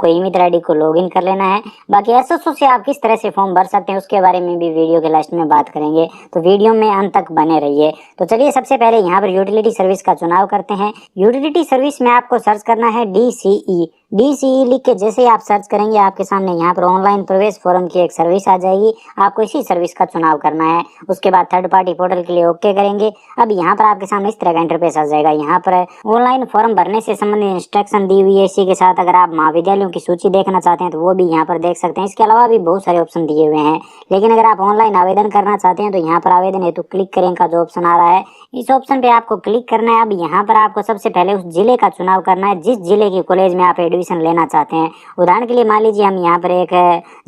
आपको email ID को login कर लेना है। बाकी एसएसओ से आप किस तरह से फॉर्म भर सकते हैं उसके बारे में भी वीडियो के लास्ट में बात करेंगे, तो वीडियो में अंत तक बने रहिए। तो चलिए सबसे पहले यहाँ पर यूटिलिटी सर्विस का चुनाव करते हैं। यूटिलिटी सर्विस में आपको सर्च करना है DCE लिख के जैसे ही आप सर्च करेंगे आपके सामने यहाँ पर ऑनलाइन प्रवेश फॉर्म की एक सर्विस आ जाएगी। आपको इसी सर्विस का चुनाव करना है। उसके बाद थर्ड पार्टी पोर्टल के लिए ओके करेंगे। अब यहाँ पर आपके सामने इस तरह का इंटरफेस आ जाएगा। यहाँ पर ऑनलाइन फॉर्म भरने से संबंधित इंस्ट्रक्शन दी हुई है। इसी के साथ अगर आप महाविद्यालयों की सूची देखना चाहते हैं तो वो भी यहाँ पर देख सकते हैं। इसके अलावा भी बहुत सारे ऑप्शन दिए हुए हैं, लेकिन अगर आप ऑनलाइन आवेदन करना चाहते हैं तो यहाँ पर आवेदन हेतु क्लिक करें का जो ऑप्शन आ रहा है, इस ऑप्शन पे आपको क्लिक करना है। अब यहाँ पर आपको सबसे पहले उस जिले का चुनाव करना है जिस जिले के कॉलेज में आप एडमिशन लेना चाहते हैं। उदाहरण के लिए मान लीजिए हम यहाँ पर एक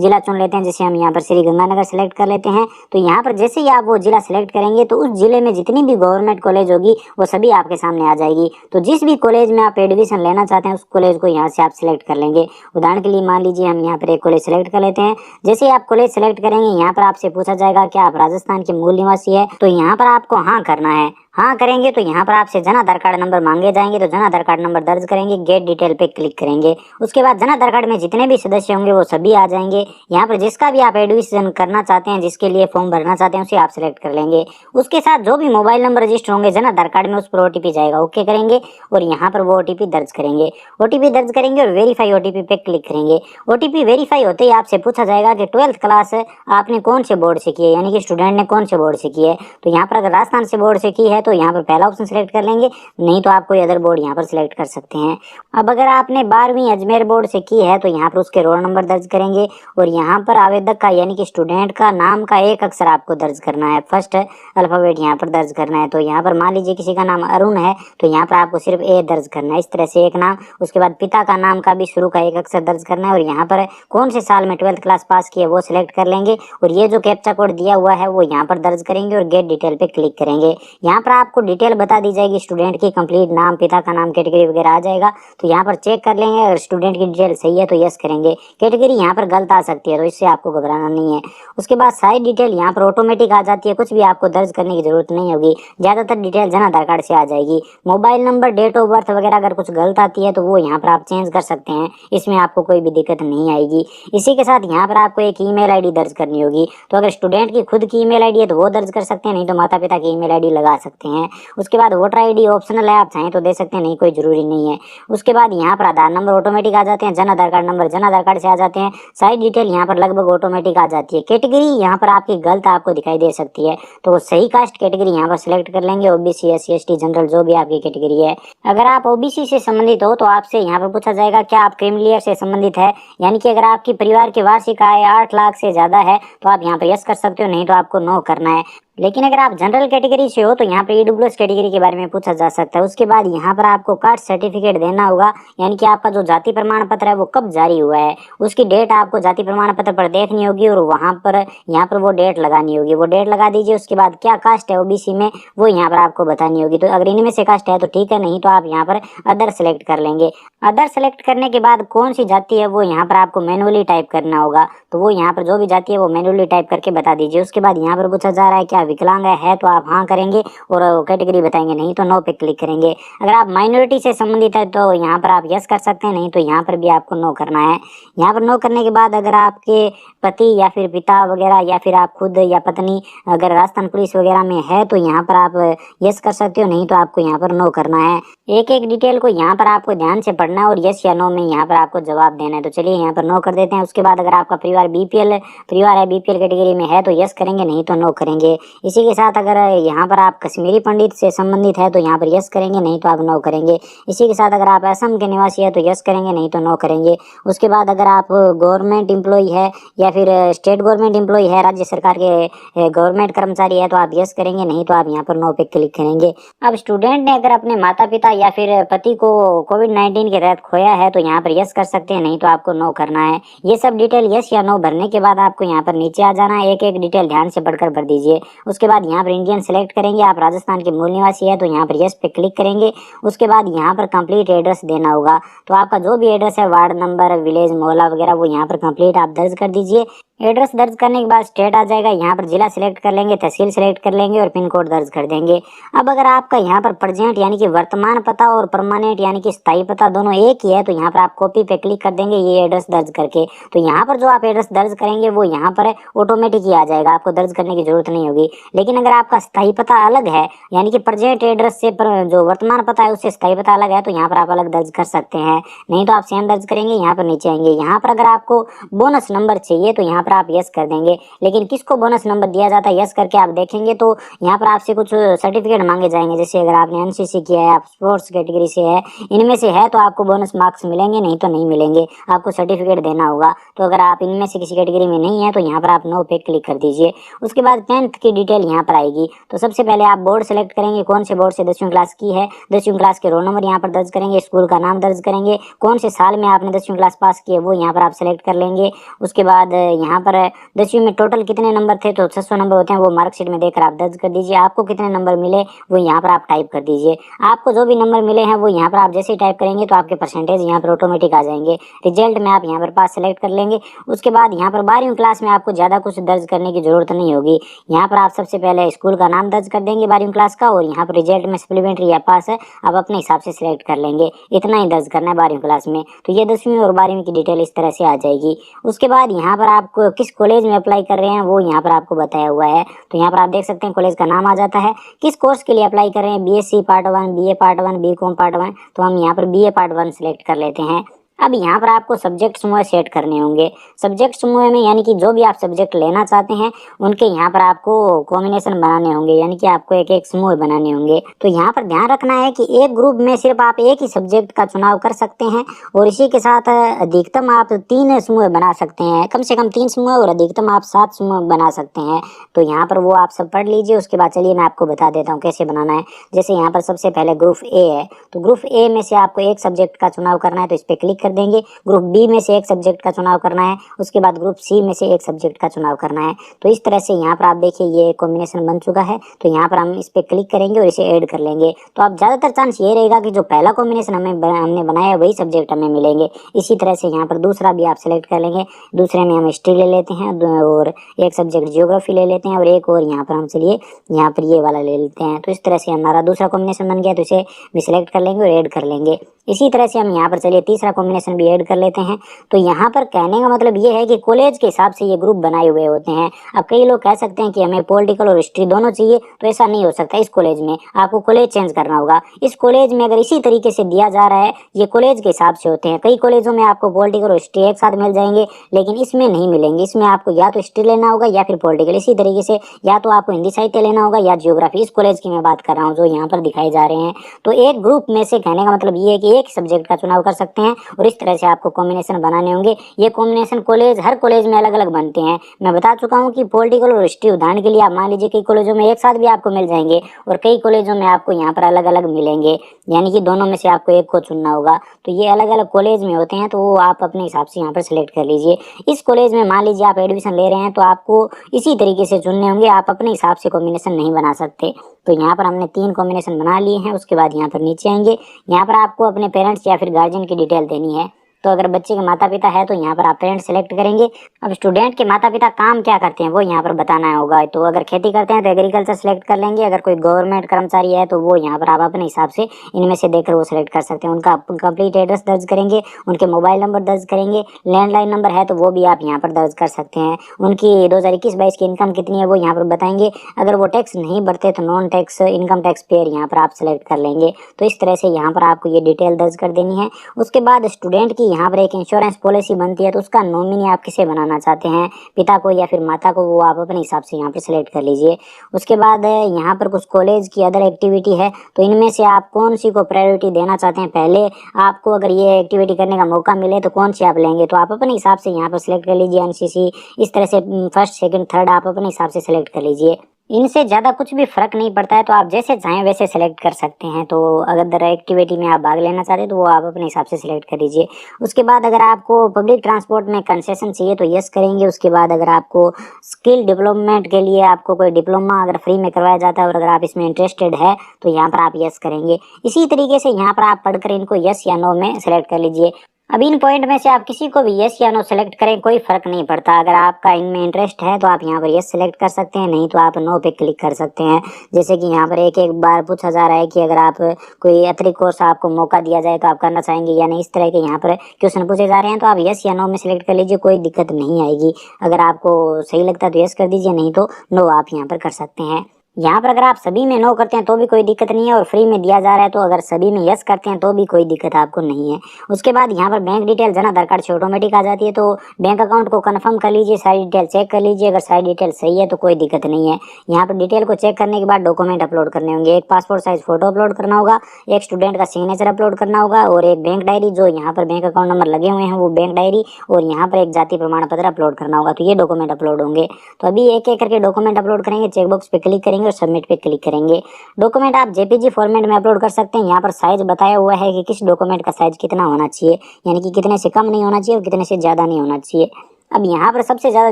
जिला चुन लेते हैं, जैसे हम यहाँ पर श्री गंगानगर सेलेक्ट कर लेते हैं। तो यहाँ पर जैसे ही आप वो जिला सेलेक्ट करेंगे तो उस जिले में जितनी भी गवर्नमेंट कॉलेज होगी वो सभी आपके सामने आ जाएगी। तो जिस भी कॉलेज में आप एडमिशन लेना चाहते हैं उस कॉलेज को यहाँ से आप सिलेक्ट कर लेंगे। उदाहरण के लिए मान लीजिए हम यहाँ पर एक कॉलेज सेलेक्ट कर लेते हैं। जैसे ही आप कॉलेज सेलेक्ट करेंगे यहाँ पर आपसे पूछा जाएगा क्या आप राजस्थान के मूल निवासी है, तो यहाँ पर आपको हाँ करना है। हाँ करेंगे तो यहाँ पर आपसे जन आधार कार्ड नंबर मांगे जाएंगे, तो जन आधार कार्ड नंबर दर्ज करेंगे, गेट डिटेल पे क्लिक करेंगे। उसके बाद जन आधार कार्ड में जितने भी सदस्य होंगे वो सभी आ जाएंगे। यहाँ पर जिसका भी आप एडमिशन करना चाहते हैं, जिसके लिए फॉर्म भरना चाहते हैं उसे आप सिलेक्ट कर लेंगे। उसके साथ जो भी मोबाइल नंबर रजिस्टर होंगे जन आधार कार्ड में उस पर OTP जाएगा, ओके करेंगे और यहाँ पर वो OTP दर्ज करेंगे। OTP दर्ज करेंगे और वेरीफाई OTP पे क्लिक करेंगे। OTP वेरीफाई होते ही आपसे पूछा जाएगा कि 12th क्लास आपने कौन से बोर्ड से की है, यानी कि स्टूडेंट ने कौन से बोर्ड से की है। तो यहाँ पर अगर राजस्थान से बोर्ड से की है तो यहाँ पर पहला ऑप्शन सिलेक्ट कर लेंगे, नहीं तो आप कोई अदर बोर्ड यहाँ पर सिलेक्ट कर सकते हैं। अब अगर आपने 12वीं अजमेर बोर्ड से की है तो यहाँ पर उसके रोल नंबर दर्ज करेंगे और यहाँ पर आवेदक का यानी कि स्टूडेंट का नाम का एक अक्षर आपको दर्ज करना है, फर्स्ट अल्फाबेट यहाँ पर दर्ज करना है। तो यहाँ पर मान लीजिए किसी का नाम अरुण है तो यहाँ पर आपको सिर्फ A दर्ज करना है, इस तरह से एक नाम। उसके बाद पिता का नाम का भी शुरू का एक अक्षर दर्ज करना है और यहाँ पर कौन से साल में 12th क्लास पास की है वो सिलेक्ट कर लेंगे और ये जो कैप्चा कोड दिया हुआ है वो यहाँ पर दर्ज करेंगे और गेट डिटेल पे क्लिक करेंगे। यहाँ पर आपको डिटेल बता दी जाएगी स्टूडेंट की, कंप्लीट नाम, पिता का नाम, कैटेगरी वगैरह आ जाएगा। तो यहाँ पर चेक कर लेंगे, अगर स्टूडेंट की डिटेल सही है तो यस करेंगे। कैटेगरी यहाँ पर गलत आ सकती है तो इससे आपको घबराना नहीं है। उसके बाद सारी डिटेल यहाँ पर ऑटोमेटिक आ जाती है, कुछ भी आपको दर्ज करने की जरूरत नहीं होगी। ज्यादातर डिटेल जन आधार कार्ड से आ जाएगी। Mobile number, date of birth वगैरह अगर कुछ गलत आती है तो वो यहाँ पर आप चेंज कर सकते हैं, इसमें आपको कोई भी दिक्कत नहीं आएगी। इसी के साथ यहाँ पर आपको एक ईमेल आईडी दर्ज करनी होगी। तो अगर स्टूडेंट की खुद की ईमेल आईडी है तो वो दर्ज कर सकते हैं, नहीं तो माता पिता की ईमेल आईडी लगा सकते हैं। उसके बाद वोटर आईडी ऑप्शनल है, आप चाहें तो दे सकते हैं, नहीं कोई जरूरी नहीं है। उसके बाद यहाँ पर आधार नंबर ऑटोमेटिक आ जाते हैं, Jan Aadhaar card number Jan Aadhaar card से आ जाते हैं। सारी डिटेल यहाँ पर लगभग ऑटोमेटिक आ जाती है। कैटेगरी यहाँ पर आपकी गलत आपको दिखाई दे सकती है तो सही कास्ट कैटेगरी यहाँ पर सिलेक्ट कर लेंगे, OBC, SC, ST, जनरल जो भी आपकी कैटेगरी है। अगर आप OBC से संबंधित हो तो आपसे यहाँ पर पूछा जाएगा क्या आप क्रीमी लेयर से संबंधित है, यानी कि अगर आपकी परिवार की वार्षिक आय 8 लाख से ज्यादा है तो आप यहाँ पर यस कर सकते हो, नहीं तो आपको नो करना है। लेकिन अगर आप जनरल कैटेगरी से हो तो यहाँ पर EWS कैटेगरी के बारे में पूछा जा सकता है। उसके बाद यहाँ पर आपको कास्ट सर्टिफिकेट देना होगा, यानी कि आपका जो जाति प्रमाण पत्र है वो कब जारी हुआ है उसकी डेट आपको जाति प्रमाण पत्र पर देखनी होगी और वहाँ पर यहाँ पर वो डेट लगानी होगी, वो डेट लगा दीजिए। उसके बाद क्या कास्ट है OBC में वो यहाँ पर आपको बतानी होगी। तो अगर इनमें से कास्ट है तो ठीक है, नहीं तो आप यहाँ पर अदर सेलेक्ट कर लेंगे। अदर सेलेक्ट करने के बाद कौन सी जाति है वो यहाँ पर आपको मैनुअली टाइप करना होगा, तो वो यहाँ पर जो भी जाति है वो मैनुअली टाइप करके बता दीजिए। उसके बाद यहाँ पर पूछा जा रहा है क्या विकलांग है तो आप हाँ करेंगे और कैटेगरी बताएंगे, नहीं तो नो पे क्लिक करेंगे। अगर आप माइनॉरिटी से संबंधित है तो यहाँ पर आप यस कर सकते हैं, नहीं तो यहाँ पर भी आपको नो करना है। यहाँ पर नो करने के बाद अगर आपके पति या फिर पिता वगैरह या फिर आप खुद या पत्नी अगर राजस्थान पुलिस वगैरह में है तो यहाँ पर आप यस कर सकते हो, नहीं तो आपको यहाँ पर नो करना है। एक एक डिटेल को यहाँ पर आपको ध्यान से पढ़ना है और यस या नो में यहाँ पर आपको जवाब देना है। तो चलिए यहाँ पर नो कर देते हैं। उसके बाद अगर आपका परिवार BPL परिवार है, BPL कैटेगरी में है तो यस करेंगे, नहीं तो नो करेंगे। इसी के साथ अगर यहाँ पर आप कश्मीरी पंडित से संबंधित है तो यहाँ पर यस करेंगे, नहीं तो आप नो करेंगे। इसी के साथ अगर आप असम के निवासी है तो यस करेंगे, नहीं तो नो करेंगे। उसके बाद अगर आप गवर्नमेंट एम्प्लॉई है या फिर स्टेट गवर्नमेंट एम्प्लॉई है, राज्य सरकार के गवर्नमेंट कर्मचारी है तो आप यस करेंगे, नहीं तो आप यहाँ पर नो पे क्लिक करेंगे। अब स्टूडेंट ने अगर अपने माता पिता या फिर पति को COVID-19 के तहत खोया है तो यहाँ पर यस कर सकते हैं, नहीं तो आपको नो करना है। ये सब डिटेल यस या नो भरने के बाद आपको यहाँ पर नीचे आ जाना है, एक एक डिटेल ध्यान से पढ़कर भर दीजिए। उसके बाद यहाँ पर इंडियन सेलेक्ट करेंगे, आप राजस्थान के मूल निवासी है तो यहाँ पर यस पे क्लिक करेंगे। उसके बाद यहाँ पर कंप्लीट एड्रेस देना होगा, तो आपका जो भी एड्रेस है वार्ड नंबर, विलेज, मोहल्ला वगैरह वो यहाँ पर कंप्लीट आप दर्ज कर दीजिए। एड्रेस दर्ज करने के बाद स्टेट आ जाएगा, यहाँ पर जिला सिलेक्ट कर लेंगे, तहसील सिलेक्ट कर लेंगे और पिन कोड दर्ज कर देंगे। अब अगर आपका यहाँ पर प्रेजेंट यानी कि वर्तमान पता और परमानेंट यानी कि स्थायी पता दोनों एक ही है तो यहाँ पर आप कॉपी पे क्लिक कर देंगे ये एड्रेस दर्ज करके। तो यहाँ पर जो आप एड्रेस दर्ज करेंगे वो यहाँ पर ऑटोमेटिक ही आ जाएगा, आपको दर्ज करने की जरूरत नहीं होगी। लेकिन अगर आपका स्थायी पता अलग है यानी कि प्रेजेंट एड्रेस से जो वर्तमान पता है उससे स्थायी पता अलग है तो यहाँ पर आप अलग दर्ज कर सकते हैं, नहीं तो आप सेम दर्ज करेंगे। यहाँ पर नीचे आएंगे, यहाँ पर अगर आपको बोनस नंबर चाहिए तो यहाँ पर आप यस कर देंगे। लेकिन किसको बोनस नंबर दिया जाता है, यस करके आप देखेंगे तो यहाँ पर आपसे कुछ सर्टिफिकेट मांगे जाएंगे। जैसे अगर आपने एनसीसी किया है, आप स्पोर्ट्स कैटेगरी से है, इनमें से है तो आपको बोनस मार्क्स मिलेंगे, नहीं तो नहीं मिलेंगे, आपको सर्टिफिकेट देना होगा। तो अगर आप इनमें से किसी कैटेगरी में नहीं है तो यहाँ पर आप नो पे क्लिक कर दीजिए। उसके बाद 10th की डिटेल यहाँ पर आएगी। तो सबसे पहले आप बोर्ड सेलेक्ट करेंगे, कौन से बोर्ड से 10वीं क्लास की है, 10वीं क्लास के रोल नंबर यहाँ पर दर्ज करेंगे, स्कूल का नाम दर्ज करेंगे, कौन से साल में आपने 10वीं क्लास पास की है वो यहाँ पर आप सेलेक्ट कर लेंगे। उसके बाद यहाँ पर 10वीं में टोटल कितने नंबर थे तो 600 नंबर होते हैं, वो मार्कशीट में देकर आप दर्ज कर दीजिए। आपको कितने नंबर मिले वो यहाँ पर आप टाइप कर दीजिए। आपको जो भी नंबर मिले हैं वो यहाँ पर आप जैसे ही टाइप करेंगे तो आपके परसेंटेज यहाँ पर ऑटोमेटिक आ जाएंगे। रिजल्ट में आप यहाँ पर पास सेलेक्ट कर लेंगे। उसके बाद यहाँ पर 12वीं क्लास में आपको ज़्यादा कुछ दर्ज करने की जरूरत नहीं होगी। यहाँ पर आप सबसे पहले स्कूल का नाम दर्ज कर देंगे 12वीं क्लास का, और यहाँ पर रिजल्ट में सप्लीमेंट्री या पास है आप अपने हिसाब से सिलेक्ट कर लेंगे। इतना ही दर्ज करना है 12वीं क्लास में। तो ये 10वीं और 12वीं की डिटेल इस तरह से आ जाएगी। उसके बाद यहाँ पर आपको किस कॉलेज में अप्लाई कर रहे हैं वो यहाँ पर आपको बताया हुआ है। तो यहाँ पर आप देख सकते हैं कॉलेज का नाम आ जाता है, किस कोर्स के लिए अप्लाई कर रहे हैं, BSc part 1, BA part 1, BCom part 1। तो हम यहाँ पर बीए पार्ट 1 सिलेक्ट कर लेते हैं। अब यहाँ पर आपको सब्जेक्ट समूह सेट करने होंगे। सब्जेक्ट समूह में यानी कि जो भी आप सब्जेक्ट लेना चाहते हैं उनके यहाँ पर आपको कॉम्बिनेशन बनाने होंगे, यानी कि आपको एक एक समूह बनाने होंगे। तो यहाँ पर ध्यान रखना है कि एक ग्रुप में सिर्फ आप एक ही सब्जेक्ट का चुनाव कर सकते हैं और इसी के साथ अधिकतम आप 3 समूह बना सकते हैं, कम से कम 3 समूह और अधिकतम आप 7 समूह बना सकते हैं। तो यहाँ पर वो आप सब पढ़ लीजिए। उसके बाद चलिए मैं आपको बता देता हूँ कैसे बनाना है। जैसे यहाँ पर सबसे पहले ग्रुप ए है, तो ग्रुप ए में से आपको एक सब्जेक्ट का चुनाव करना है तो इस पर क्लिक कर देंगे। ग्रुप बी में से एक सब्जेक्ट का चुनाव करना है, उसके बाद ग्रुप सी में से एक सब्जेक्ट का चुनाव करना है। तो इस तरह से यहाँ पर आप देखिए ये कॉम्बिनेशन बन चुका है। तो यहाँ पर हम इस पर क्लिक करेंगे और इसे ऐड कर लेंगे। तो आप ज़्यादातर चांस ये रहेगा कि जो पहला कॉम्बिनेशन हमने बनाया है वही सब्जेक्ट हमें मिलेंगे। इसी तरह से यहाँ पर दूसरा भी आप सेलेक्ट कर लेंगे। दूसरे में हम हिस्ट्री ले लेते हैं और एक सब्जेक्ट जियोग्राफी ले लेते हैं और एक और यहाँ पर हम चलिए यहाँ पर ये वाला ले लेते हैं। तो इस तरह से हमारा दूसरा कॉम्बिनेशन बन गया, तो इसे भी सिलेक्ट कर लेंगे और ऐड कर लेंगे। इसी तरह से हम यहाँ पर चलिए तीसरा कॉम्बिनेशन भी ऐड कर लेते हैं। तो यहाँ पर कहने का मतलब ये है कि कॉलेज के हिसाब से ये ग्रुप बनाए हुए होते हैं। अब कई लोग कह सकते हैं कि हमें पॉलिटिकल और हिस्ट्री दोनों चाहिए, तो ऐसा नहीं हो सकता। इस कॉलेज में आपको कॉलेज चेंज करना होगा। इस कॉलेज में अगर इसी तरीके से दिया जा रहा है, ये कॉलेज के हिसाब से होते हैं। कई कॉलेजों में आपको पॉलिटिकल और हिस्ट्री एक साथ मिल जाएंगे, लेकिन इसमें नहीं मिलेंगे। इसमें आपको या तो हिस्ट्री लेना होगा या फिर पॉलिटिकल। इसी तरीके से या तो आपको हिंदी साहित्य लेना होगा या जियोग्राफी। इस कॉलेज की मैं बात कर रहा हूँ जो यहाँ पर दिखाए जा रहे हैं। तो एक ग्रुप में से कहने का मतलब ये है कि एक सब्जेक्ट का चुनाव कर सकते हैं और इस तरह से आपको कॉम्बिनेशन बनाने होंगे। ये कॉम्बिनेशन हर कॉलेज में अलग अलग बनते हैं। मैं बता चुका हूँ कि पॉलिटिकल और हिस्ट्री उदाहरण के लिए आप मान लीजिए कई कॉलेजों में एक साथ भी आपको मिल जाएंगे और कई कॉलेजों में आपको यहाँ पर अलग अलग मिलेंगे, यानी कि दोनों में से आपको एक को चुनना होगा। तो ये अलग अलग कॉलेज में होते हैं, तो वो आप अपने हिसाब से यहाँ पर सिलेक्ट कर लीजिए। इस कॉलेज में मान लीजिए आप एडमिशन ले रहे हैं तो आपको इसी तरीके से चुनने होंगे, आप अपने हिसाब से कॉम्बिनेशन नहीं बना सकते। तो यहाँ पर हमने 3 कॉम्बिनेशन बना लिए हैं। उसके बाद यहाँ पर नीचे आएंगे, यहाँ पर आपको अपने पेरेंट्स या फिर गार्जियन की डिटेल देनी है। तो अगर बच्चे के माता पिता है तो यहाँ पर आप पेरेंट्स सेलेक्ट करेंगे। अब स्टूडेंट के माता पिता काम क्या करते हैं वो यहाँ पर बताना होगा। तो अगर खेती करते हैं तो एग्रीकल्चर सेलेक्ट कर लेंगे। अगर कोई गवर्नमेंट कर्मचारी है तो वो यहाँ पर आप अपने हिसाब से इनमें से देखकर वो सेलेक्ट कर सकते हैं। उनका कंप्लीट एड्रेस दर्ज करेंगे, उनके मोबाइल नंबर दर्ज करेंगे, लैंडलाइन नंबर है तो वो भी आप यहाँ पर दर्ज कर सकते हैं। उनकी 2021-22 की इनकम कितनी है वो यहाँ पर बताएंगे। अगर वो टैक्स नहीं भरते तो non tax income tax payer यहाँ पर आप सेलेक्ट कर लेंगे। तो इस तरह से यहाँ पर आपको ये डिटेल दर्ज कर देनी है। उसके बाद स्टूडेंट की यहाँ पर एक इंश्योरेंस पॉलिसी बनती है, तो उसका नॉमिनी आप किसे बनाना चाहते हैं, पिता को या फिर माता को, वो आप अपने हिसाब से यहाँ पर सिलेक्ट कर लीजिए। उसके बाद यहाँ पर कुछ कॉलेज की अदर एक्टिविटी है, तो इनमें से आप कौन सी को प्रायोरिटी देना चाहते हैं। पहले आपको अगर ये एक्टिविटी करने का मौका मिले तो कौन सी आप लेंगे, तो आप अपने हिसाब से यहाँ पर सिलेक्ट कर लीजिए। एनसीसी इस तरह से फर्स्ट सेकंड थर्ड आप अपने हिसाब से सिलेक्ट कर लीजिए। इनसे ज़्यादा कुछ भी फ़र्क नहीं पड़ता है, तो आप जैसे चाहें वैसे सेलेक्ट कर सकते हैं। तो अगर एक्टिविटी में आप भाग लेना चाहते हैं तो वो आप अपने हिसाब से सिलेक्ट कर लीजिए। उसके बाद अगर आपको पब्लिक ट्रांसपोर्ट में कंसेशन चाहिए तो यस करेंगे। उसके बाद अगर आपको स्किल डेवलपमेंट के लिए आपको कोई डिप्लोमा अगर फ्री में करवाया जाता है और अगर आप इसमें इंटरेस्टेड है तो यहाँ पर आप यस करेंगे। इसी तरीके से यहाँ पर आप पढ़कर इनको यस या नो में सेलेक्ट कर लीजिए। अब इन पॉइंट में से आप किसी को भी यस या नो सेलेक्ट करें, कोई फर्क नहीं पड़ता। अगर आपका इनमें इंटरेस्ट है तो आप यहाँ पर यस सेलेक्ट कर सकते हैं, नहीं तो आप नो पे क्लिक कर सकते हैं। जैसे कि यहाँ पर एक एक बार पूछा जा रहा है कि अगर आप कोई अतिरिक्त कोर्स आपको मौका दिया जाए तो आप करना चाहेंगे या नहीं, इस तरह के यहाँ पर क्वेश्चन पूछे जा रहे हैं। तो आप यस या नो में सिलेक्ट कर लीजिए, कोई दिक्कत नहीं आएगी। अगर आपको सही लगता है तो यस कर दीजिए, नहीं तो नो आप यहाँ पर कर सकते हैं। यहाँ पर अगर आप सभी में नो करते हैं तो भी कोई दिक्कत नहीं है, और फ्री में दिया जा रहा है तो अगर सभी में यस करते हैं तो भी कोई दिक्कत आपको नहीं है। उसके बाद यहाँ पर bank detail Jan Aadhaar card से ऑटोमेटिक आ जाती है, तो बैंक अकाउंट को कंफर्म कर लीजिए, सारी डिटेल चेक कर लीजिए। अगर सारी डिटेल सही है तो कोई दिक्कत नहीं है। यहाँ पर डिटेल को चेक करने के बाद डॉक्यूमेंट अपलोड करने होंगे। एक पासपोर्ट साइज फोटो अपलोड करना होगा, एक स्टूडेंट का सिग्नेचर अपलोड करना होगा, और एक बैंक डायरी, जो यहाँ पर बैंक अकाउंट नंबर लगे हुए हैं वो बैंक डायरी, और यहाँ पर एक जाति प्रमाण पत्र अपलोड करना होगा। तो ये डॉक्यूमेंट अपलोड होंगे। तो अभी एक एक करके डॉक्यूमेंट अपलोड करेंगे, चेकबॉक्स पे क्लिक करेंगे और सबमिट पे क्लिक करेंगे। डॉक्यूमेंट आप जेपीजी फॉर्मेट में अपलोड कर सकते हैं। यहाँ पर साइज बताया हुआ है कि किस डॉक्यूमेंट का साइज कितना होना चाहिए, यानी कि कितने से कम नहीं होना चाहिए और कितने से ज़्यादा नहीं होना चाहिए। अब यहाँ पर सबसे ज़्यादा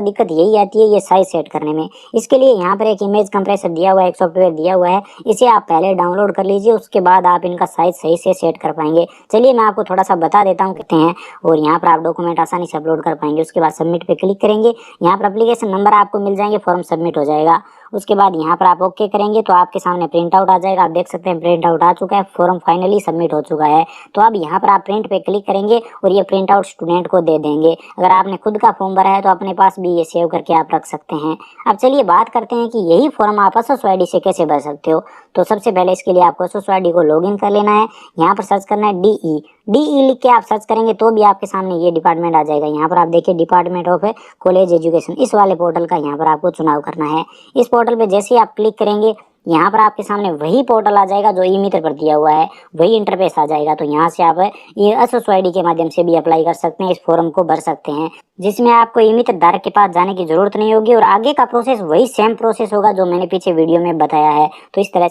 दिक्कत यही आती है ये साइज सेट करने में। इसके लिए यहाँ पर एक इमेज कंप्रेसर दिया हुआ है, एक सॉफ्टवेयर दिया हुआ है, इसे आप पहले डाउनलोड कर लीजिए, उसके बाद आप इनका साइज सही से सेट कर पाएंगे। चलिए मैं आपको थोड़ा सा बता देता हूँ कहते हैं, और यहाँ पर आप डॉक्यूमेंट आसानी से अपलोड कर पाएंगे। उसके बाद सबमिट पे क्लिक करेंगे, यहाँ पर एप्लीकेशन नंबर आपको मिल जाएंगे, फॉर्म सबमिट हो जाएगा। उसके बाद यहाँ पर आप ओके करेंगे तो आपके सामने प्रिंट आउट आ जाएगा। आप देख सकते हैं प्रिंट आउट आ चुका है, फॉर्म फाइनली सबमिट हो चुका है। तो अब यहाँ पर आप प्रिंट पे क्लिक करेंगे और ये प्रिंट आउट स्टूडेंट को दे देंगे। अगर आपने खुद का फॉर्म भरा है तो अपने पास भी ये सेव करके आप रख सकते हैं। अब चलिए बात करते हैं कि यही फॉर्म आप एसएसओ आईडी से कैसे भर सकते हो। तो सबसे पहले इसके लिए आपको एसएसओ आईडी को लॉगिन कर लेना है। यहाँ पर सर्च करना है डीई लिख के आप सर्च करेंगे तो भी आपके सामने ये डिपार्टमेंट आ जाएगा। यहाँ पर आप देखिए डिपार्टमेंट ऑफ कॉलेज एजुकेशन, इस वाले पोर्टल का यहाँ पर आपको चुनाव करना है। इस पोर्टल पे जैसे ही आप क्लिक करेंगे यहाँ पर आपके सामने वही पोर्टल आ जाएगा जो ई मित्र पर दिया हुआ है, वही इंटरफेस आ जाएगा। तो यहाँ से आप ये एसएसओ आईडी के माध्यम से भी अप्लाई कर सकते हैं, इस फॉर्म को भर सकते हैं, जिसमें आपको ई मित्र धारक के पास जाने की जरूरत नहीं होगी और आगे का प्रोसेस वही सेम प्रोसेस होगा जो मैंने पीछे वीडियो में बताया है। तो इस तरह